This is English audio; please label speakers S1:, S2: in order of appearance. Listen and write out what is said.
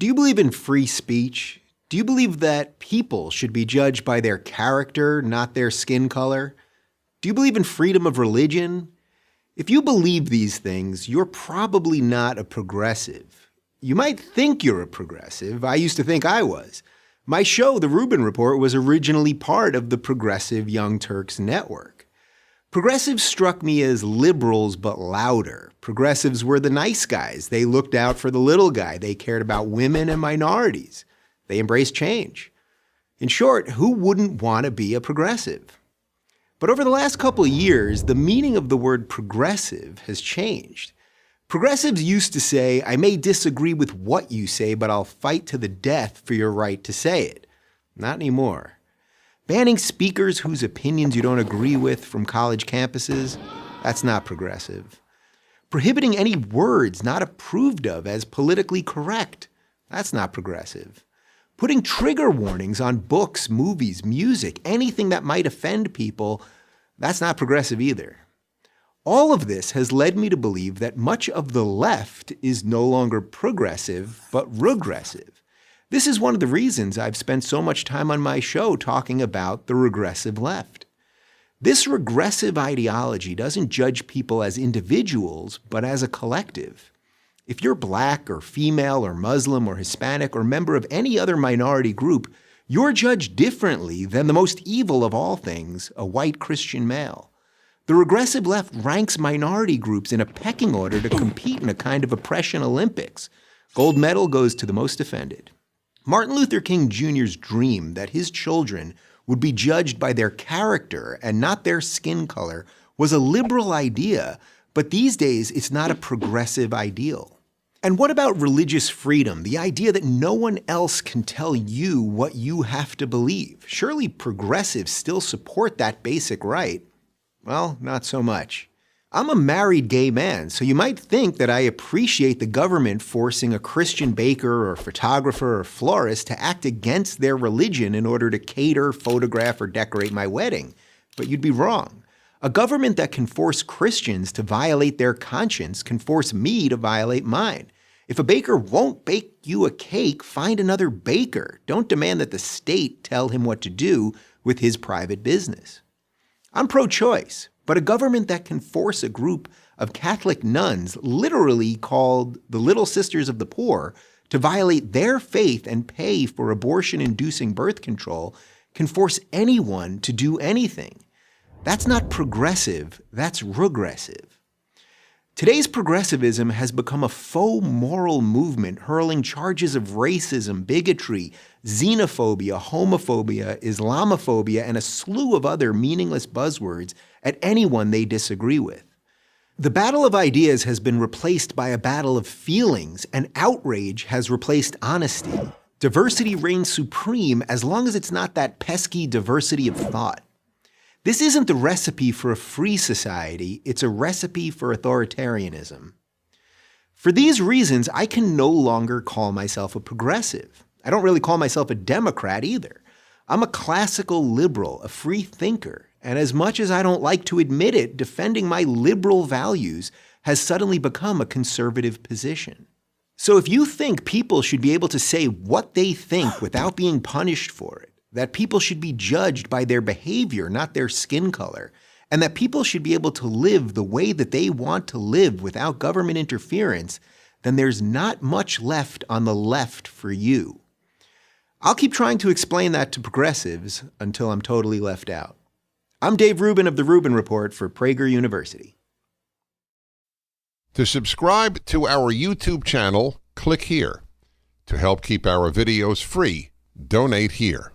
S1: Do you believe in free speech? Do you believe that people should be judged by their character, not their skin color? Do you believe in freedom of religion? If you believe these things, you're probably not a progressive. You might think you're a progressive. I used to think I was. My show, The Rubin Report, was originally part of the Progressive Young Turks network. Progressives struck me as liberals, but louder. Progressives were the nice guys. They looked out for the little guy. They cared about women and minorities. They embraced change. In short, who wouldn't want to be a progressive? But over the last couple of years, the meaning of the word progressive has changed. Progressives used to say, I may disagree with what you say, but I'll fight to the death for your right to say it. Not anymore. Banning speakers whose opinions you don't agree with from college campuses, that's not progressive. Prohibiting any words not approved of as politically correct, that's not progressive. Putting trigger warnings on books, movies, music, anything that might offend people, that's not progressive either. All of this has led me to believe that much of the left is no longer progressive, but regressive. This is one of the reasons I've spent so much time on my show talking about the regressive left. This regressive ideology doesn't judge people as individuals, but as a collective. If you're black or female or Muslim or Hispanic or member of any other minority group, you're judged differently than the most evil of all things, a white Christian male. The regressive left ranks minority groups in a pecking order to compete in a kind of oppression Olympics. Gold medal goes to the most offended. Martin Luther King Jr.'s dream that his children would be judged by their character and not their skin color was a liberal idea, but these days it's not a progressive ideal. And what about religious freedom, the idea that no one else can tell you what you have to believe? Surely progressives still support that basic right. Well, not so much. I'm a married gay man, so you might think that I appreciate the government forcing a Christian baker or photographer or florist to act against their religion in order to cater, photograph, or decorate my wedding. But you'd be wrong. A government that can force Christians to violate their conscience can force me to violate mine. If a baker won't bake you a cake, find another baker. Don't demand that the state tell him what to do with his private business. I'm pro-choice, but a government that can force a group of Catholic nuns, literally called the Little Sisters of the Poor, to violate their faith and pay for abortion-inducing birth control can force anyone to do anything. That's not progressive, that's regressive. Today's progressivism has become a faux moral movement hurling charges of racism, bigotry, xenophobia, homophobia, Islamophobia, and a slew of other meaningless buzzwords at anyone they disagree with. The battle of ideas has been replaced by a battle of feelings, and outrage has replaced honesty. Diversity reigns supreme as long as it's not that pesky diversity of thought. This isn't the recipe for a free society, it's a recipe for authoritarianism. For these reasons, I can no longer call myself a progressive. I don't really call myself a Democrat either. I'm a classical liberal, a free thinker, and as much as I don't like to admit it, defending my liberal values has suddenly become a conservative position. So if you think people should be able to say what they think without being punished for it, that people should be judged by their behavior, not their skin color, and that people should be able to live the way that they want to live without government interference, then there's not much left on the left for you. I'll keep trying to explain that to progressives until I'm totally left out. I'm Dave Rubin of The Rubin Report for Prager University.
S2: To subscribe to our YouTube channel, click here. To help keep our videos free, donate here.